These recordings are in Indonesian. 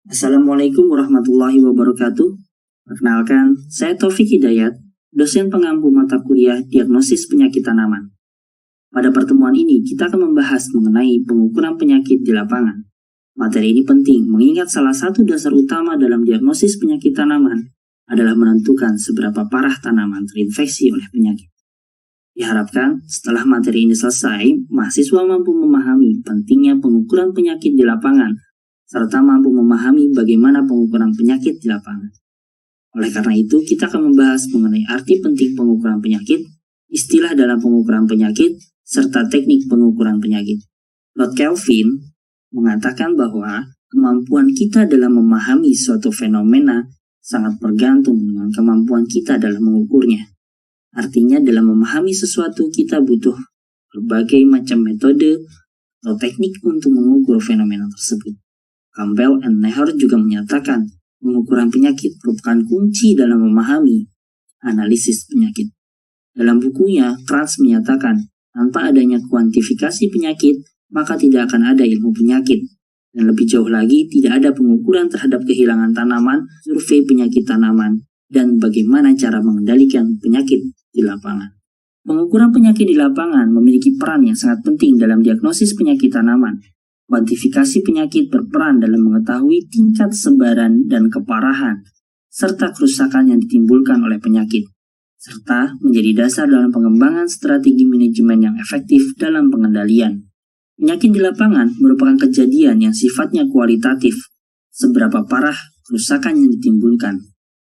Assalamualaikum warahmatullahi wabarakatuh. Perkenalkan, saya Taufik Hidayat, dosen pengampu mata kuliah Diagnosis Penyakit Tanaman. Pada pertemuan ini, kita akan membahas mengenai pengukuran penyakit di lapangan. Materi ini penting mengingat salah satu dasar utama dalam diagnosis penyakit tanaman adalah menentukan seberapa parah tanaman terinfeksi oleh penyakit. Diharapkan setelah materi ini selesai, mahasiswa mampu memahami pentingnya pengukuran penyakit di lapangan serta mampu memahami bagaimana pengukuran penyakit di lapangan. Oleh karena itu, kita akan membahas mengenai arti penting pengukuran penyakit, istilah dalam pengukuran penyakit, serta teknik pengukuran penyakit. Lord Kelvin mengatakan bahwa kemampuan kita dalam memahami suatu fenomena sangat bergantung dengan kemampuan kita dalam mengukurnya. Artinya, dalam memahami sesuatu kita butuh berbagai macam metode atau teknik untuk mengukur fenomena tersebut. Campbell and Neher juga menyatakan pengukuran penyakit merupakan kunci dalam memahami analisis penyakit. Dalam bukunya, Krantz menyatakan, tanpa adanya kuantifikasi penyakit, maka tidak akan ada ilmu penyakit. Dan lebih jauh lagi, tidak ada pengukuran terhadap kehilangan tanaman, survei penyakit tanaman, dan bagaimana cara mengendalikan penyakit di lapangan. Pengukuran penyakit di lapangan memiliki peran yang sangat penting dalam diagnosis penyakit tanaman. Kuantifikasi penyakit berperan dalam mengetahui tingkat sebaran dan keparahan, serta kerusakan yang ditimbulkan oleh penyakit, serta menjadi dasar dalam pengembangan strategi manajemen yang efektif dalam pengendalian. Penyakit di lapangan merupakan kejadian yang sifatnya kualitatif, seberapa parah kerusakan yang ditimbulkan.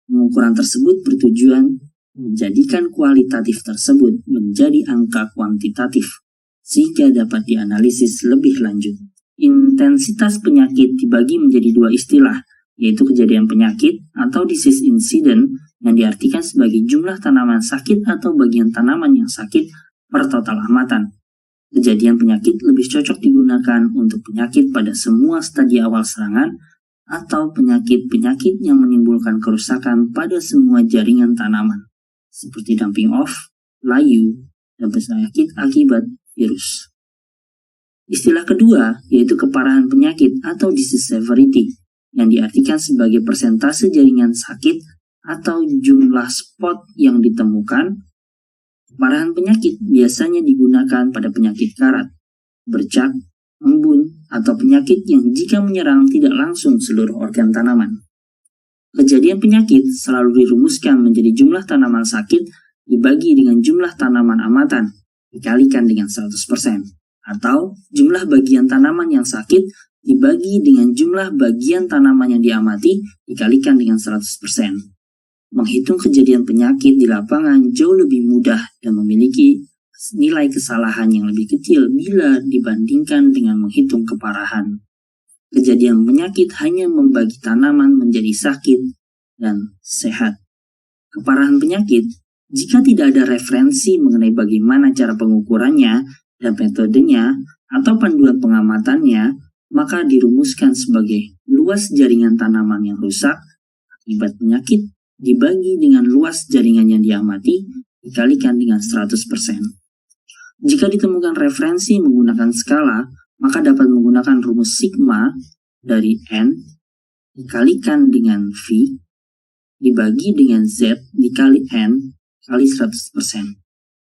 Pengukuran tersebut bertujuan menjadikan kualitatif tersebut menjadi angka kuantitatif, sehingga dapat dianalisis lebih lanjut. Intensitas penyakit dibagi menjadi dua istilah, yaitu kejadian penyakit atau disease incident yang diartikan sebagai jumlah tanaman sakit atau bagian tanaman yang sakit per total amatan. Kejadian penyakit lebih cocok digunakan untuk penyakit pada semua stadium awal serangan atau penyakit-penyakit yang menimbulkan kerusakan pada semua jaringan tanaman, seperti dumping off, layu, dan penyakit akibat virus. Istilah kedua yaitu keparahan penyakit atau disease severity yang diartikan sebagai persentase jaringan sakit atau jumlah spot yang ditemukan. Keparahan penyakit biasanya digunakan pada penyakit karat, bercak, embun, atau penyakit yang jika menyerang tidak langsung seluruh organ tanaman. Kejadian penyakit selalu dirumuskan menjadi jumlah tanaman sakit dibagi dengan jumlah tanaman amatan dikalikan dengan 100%. Atau jumlah bagian tanaman yang sakit dibagi dengan jumlah bagian tanaman yang diamati dikalikan dengan 100%. Menghitung kejadian penyakit di lapangan jauh lebih mudah dan memiliki nilai kesalahan yang lebih kecil bila dibandingkan dengan menghitung keparahan. Kejadian penyakit hanya membagi tanaman menjadi sakit dan sehat. Keparahan penyakit, jika tidak ada referensi mengenai bagaimana cara pengukurannya dan metodenya atau panduan pengamatannya, maka dirumuskan sebagai luas jaringan tanaman yang rusak akibat penyakit dibagi dengan luas jaringan yang diamati dikalikan dengan 100%. Jika ditemukan referensi menggunakan skala, maka dapat menggunakan rumus sigma dari N dikalikan dengan V dibagi dengan Z dikali N kali 100%.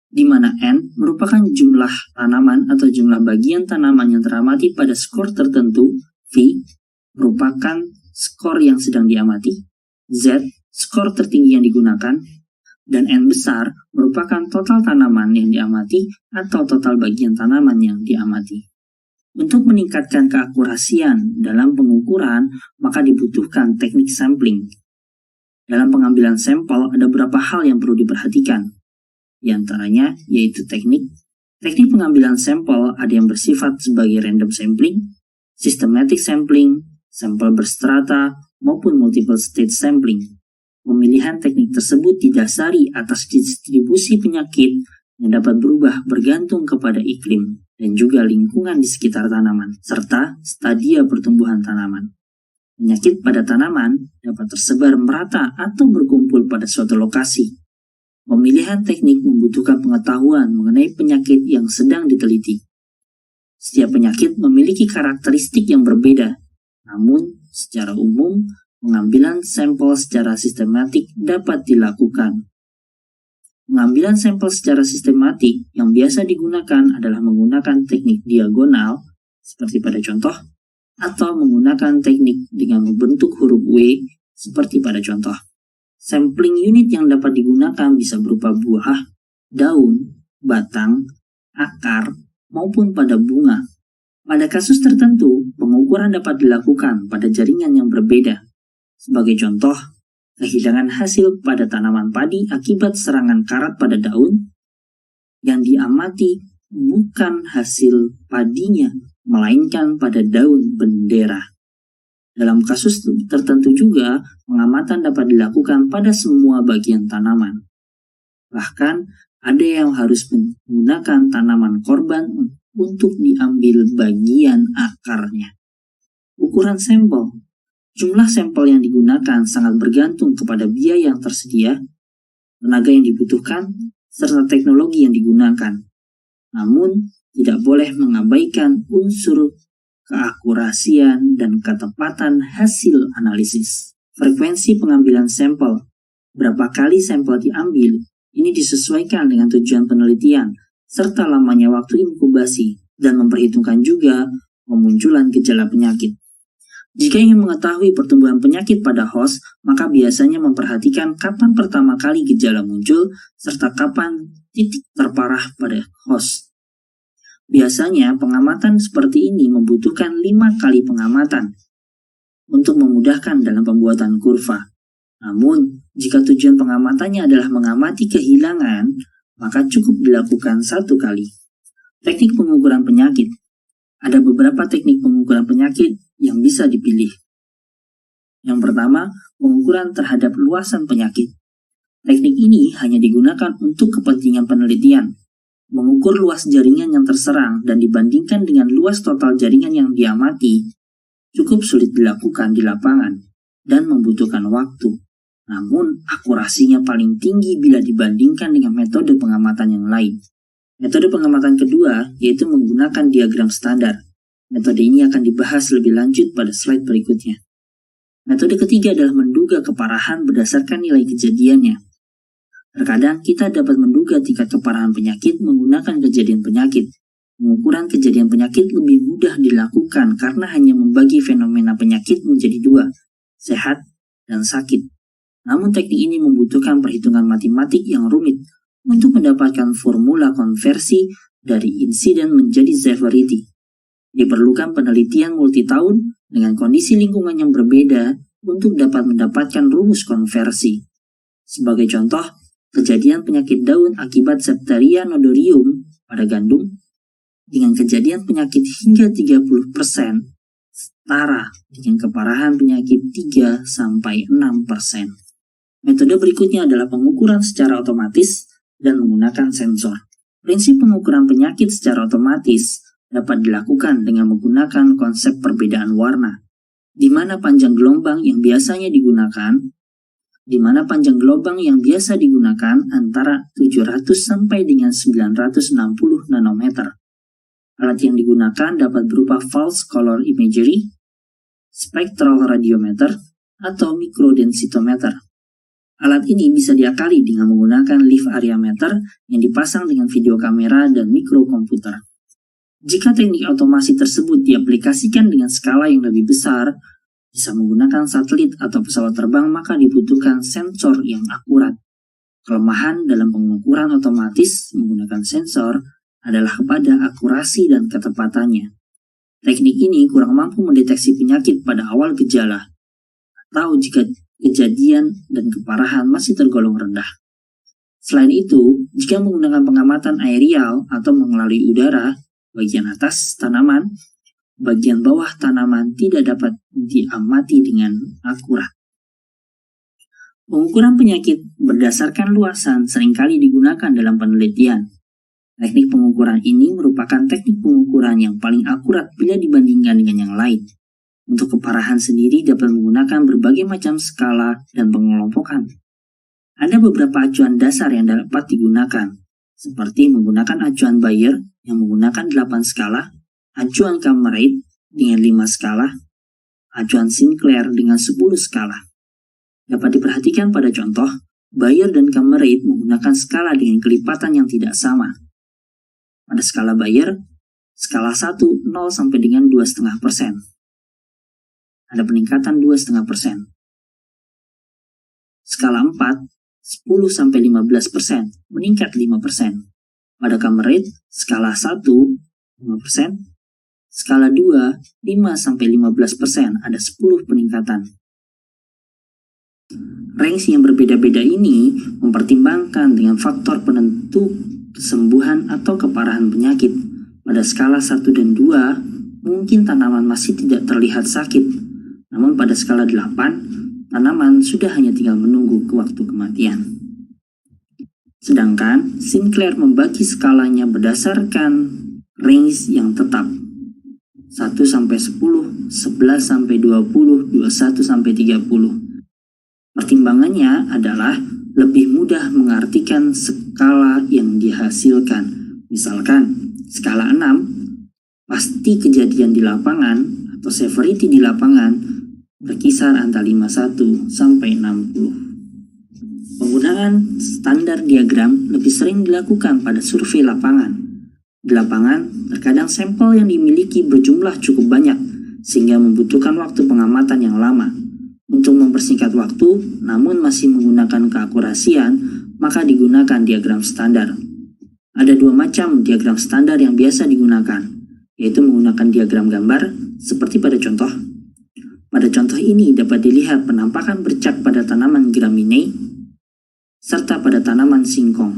Di mana N merupakan jumlah tanaman atau jumlah bagian tanaman yang teramati pada skor tertentu, V merupakan skor yang sedang diamati, Z skor tertinggi yang digunakan, dan N besar merupakan total tanaman yang diamati atau total bagian tanaman yang diamati. Untuk meningkatkan keakurasian dalam pengukuran, maka dibutuhkan teknik sampling. Dalam pengambilan sampel ada beberapa hal yang perlu diperhatikan. Di antaranya yaitu teknik pengambilan sampel ada yang bersifat sebagai random sampling, systematic sampling, sampel berstrata, maupun multiple stage sampling. Pemilihan teknik tersebut didasari atas distribusi penyakit yang dapat berubah bergantung kepada iklim dan juga lingkungan di sekitar tanaman, serta stadia pertumbuhan tanaman. Penyakit pada tanaman dapat tersebar merata atau berkumpul pada suatu lokasi. Pemilihan teknik membutuhkan pengetahuan mengenai penyakit yang sedang diteliti. Setiap penyakit memiliki karakteristik yang berbeda, namun secara umum, pengambilan sampel secara sistematik dapat dilakukan. Pengambilan sampel secara sistematik yang biasa digunakan adalah menggunakan teknik diagonal, seperti pada contoh, atau menggunakan teknik dengan membentuk huruf W, seperti pada contoh. Sampling unit yang dapat digunakan bisa berupa buah, daun, batang, akar, maupun pada bunga. Pada kasus tertentu, pengukuran dapat dilakukan pada jaringan yang berbeda. Sebagai contoh, kehilangan hasil pada tanaman padi akibat serangan karat pada daun yang diamati bukan hasil padinya, melainkan pada daun bendera. Dalam kasus tertentu juga, pengamatan dapat dilakukan pada semua bagian tanaman. Bahkan, ada yang harus menggunakan tanaman korban untuk diambil bagian akarnya. Ukuran sampel. Jumlah sampel yang digunakan sangat bergantung kepada biaya yang tersedia, tenaga yang dibutuhkan, serta teknologi yang digunakan. Namun, tidak boleh mengabaikan unsur keakurasian dan ketepatan hasil analisis. Frekuensi pengambilan sampel. Berapa kali sampel diambil, ini disesuaikan dengan tujuan penelitian, serta lamanya waktu inkubasi, dan memperhitungkan juga pemunculan gejala penyakit. Jika ingin mengetahui pertumbuhan penyakit pada host, maka biasanya memperhatikan kapan pertama kali gejala muncul, serta kapan titik terparah pada host. Biasanya pengamatan seperti ini membutuhkan 5 kali pengamatan untuk memudahkan dalam pembuatan kurva. Namun, jika tujuan pengamatannya adalah mengamati kehilangan, maka cukup dilakukan 1 kali. Teknik pengukuran penyakit. Ada beberapa teknik pengukuran penyakit yang bisa dipilih. Yang pertama, pengukuran terhadap luasan penyakit. Teknik ini hanya digunakan untuk kepentingan penelitian. Mengukur luas jaringan yang terserang dan dibandingkan dengan luas total jaringan yang diamati, cukup sulit dilakukan di lapangan dan membutuhkan waktu. Namun, akurasinya paling tinggi bila dibandingkan dengan metode pengamatan yang lain. Metode pengamatan kedua yaitu menggunakan diagram standar. Metode ini akan dibahas lebih lanjut pada slide berikutnya. Metode ketiga adalah menduga keparahan berdasarkan nilai kejadiannya. Terkadang kita dapat menduga tingkat keparahan penyakit menggunakan kejadian penyakit. Pengukuran kejadian penyakit lebih mudah dilakukan karena hanya membagi fenomena penyakit menjadi 2, sehat dan sakit. Namun teknik ini membutuhkan perhitungan matematik yang rumit untuk mendapatkan formula konversi dari insiden menjadi severity. Diperlukan penelitian multitahun dengan kondisi lingkungan yang berbeda untuk dapat mendapatkan rumus konversi. Sebagai contoh, kejadian penyakit daun akibat Septaria nodorium pada gandum dengan kejadian penyakit hingga 30% setara dengan keparahan penyakit 3-6%. Metode berikutnya adalah pengukuran secara otomatis dan menggunakan sensor. Prinsip pengukuran penyakit secara otomatis dapat dilakukan dengan menggunakan konsep perbedaan warna, di mana panjang gelombang yang biasa digunakan antara 700 sampai dengan 960 nanometer. Alat yang digunakan dapat berupa false color imagery, spectral radiometer, atau microdensitometer. Alat ini bisa diakali dengan menggunakan lift area meter yang dipasang dengan video kamera dan mikrokomputer. Jika teknik otomasi tersebut diaplikasikan dengan skala yang lebih besar, bisa menggunakan satelit atau pesawat terbang, maka dibutuhkan sensor yang akurat. Kelemahan dalam pengukuran otomatis menggunakan sensor adalah pada akurasi dan ketepatannya. Teknik ini kurang mampu mendeteksi penyakit pada awal gejala, atau jika kejadian dan keparahan masih tergolong rendah. Selain itu, jika menggunakan pengamatan aerial atau melalui udara, bagian atas tanaman, bagian bawah tanaman tidak dapat diamati dengan akurat. Pengukuran penyakit berdasarkan luasan seringkali digunakan dalam penelitian. Teknik pengukuran ini merupakan teknik pengukuran yang paling akurat bila dibandingkan dengan yang lain. Untuk keparahan sendiri dapat menggunakan berbagai macam skala dan pengelompokan. Ada beberapa acuan dasar yang dapat digunakan, seperti menggunakan acuan Bayer yang menggunakan 8 skala, acuan Cammerate dengan 5 skala, acuan Sinclair dengan 10 skala. Dapat diperhatikan pada contoh, Bayer dan Cammerate menggunakan skala dengan kelipatan yang tidak sama. Pada skala Bayer, skala 1 0 sampai dengan 2,5%. Ada peningkatan 2,5%. Skala 4, 10 sampai 15%, meningkat 5%. Pada Cammerate, skala 1, 5%. Skala 2, 5 sampai 15%, ada 10 peningkatan. Range yang berbeda-beda ini mempertimbangkan dengan faktor penentu kesembuhan atau keparahan penyakit. Pada skala 1 dan 2, mungkin tanaman masih tidak terlihat sakit. Namun pada skala 8, tanaman sudah hanya tinggal menunggu ke waktu kematian. Sedangkan Sinclair membagi skalanya berdasarkan range yang tetap. 1 sampai 10, 11 sampai 20, 21 sampai 30. Pertimbangannya adalah lebih mudah mengartikan skala yang dihasilkan. Misalkan, skala 6, pasti kejadian di lapangan atau severity di lapangan berkisar antara 51 sampai 60. Penggunaan standar diagram lebih sering dilakukan pada survei lapangan. Di lapangan, terkadang sampel yang dimiliki berjumlah cukup banyak, sehingga membutuhkan waktu pengamatan yang lama. Untuk mempersingkat waktu, namun masih menggunakan keakurasian, maka digunakan diagram standar. Ada 2 macam diagram standar yang biasa digunakan, yaitu menggunakan diagram gambar, seperti pada contoh. Pada contoh ini dapat dilihat penampakan bercak pada tanaman Gramineae, serta pada tanaman singkong.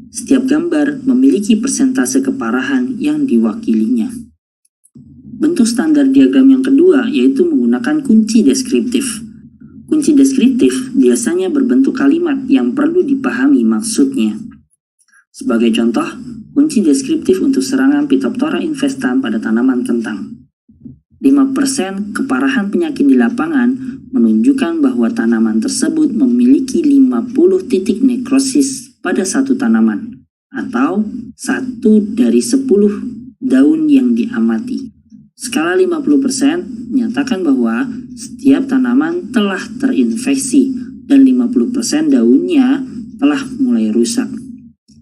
Setiap gambar memiliki persentase keparahan yang diwakilinya. Bentuk standar diagram yang kedua yaitu menggunakan kunci deskriptif. Kunci deskriptif biasanya berbentuk kalimat yang perlu dipahami maksudnya. Sebagai contoh, kunci deskriptif untuk serangan Phytophthora infestan pada tanaman kentang. 5% keparahan penyakit di lapangan menunjukkan bahwa tanaman tersebut memiliki 50 titik nekrosis pada satu tanaman, atau 1 dari 10 daun yang diamati. Skala 50% menyatakan bahwa setiap tanaman telah terinfeksi dan 50% daunnya telah mulai rusak.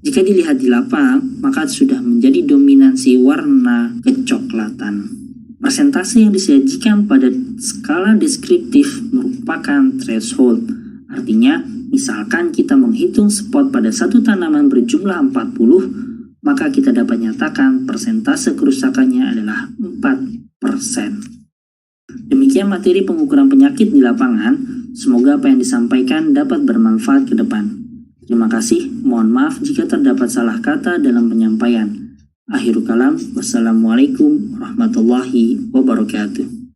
Jika dilihat di lapang, maka sudah menjadi dominansi warna kecoklatan. Persentase yang disajikan pada skala deskriptif merupakan threshold. Artinya, misalkan kita menghitung spot pada satu tanaman berjumlah 40, maka kita dapat nyatakan persentase kerusakannya adalah 4%. Demikian materi pengukuran penyakit di lapangan. Semoga apa yang disampaikan dapat bermanfaat ke depan. Terima kasih, mohon maaf jika terdapat salah kata dalam penyampaian. Akhirul kalam, wassalamualaikum warahmatullahi wabarakatuh.